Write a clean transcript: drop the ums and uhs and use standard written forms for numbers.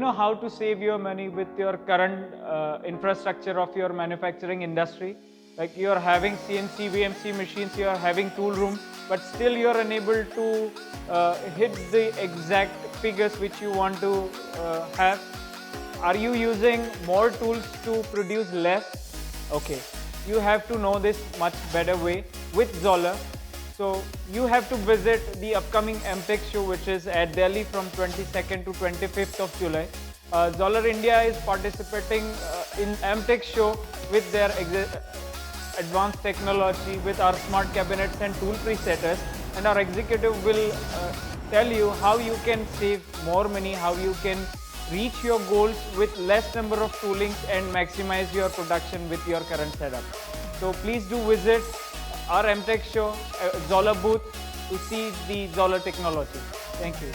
know how to save your money with your current infrastructure of your manufacturing industry. Like you are having CNC, VMC machines, you are having tool room, but still you are unable to hit the exact figures which you want to have. Are you using more tools to produce less? Okay, you have to know this much better way with ZOLLER. So you have to visit the upcoming AMTEX show, which is at Delhi from 22nd to 25th of July. ZOLLER India is participating in AMTEX show with their advanced technology, with our smart cabinets and tool presetters, and our executive will tell you how you can save more money, how you can reach your goals with less number of toolings and maximize your production with your current setup. So please do visit our AMTEX show, ZOLLER booth, to see the ZOLLER technology. Thank you.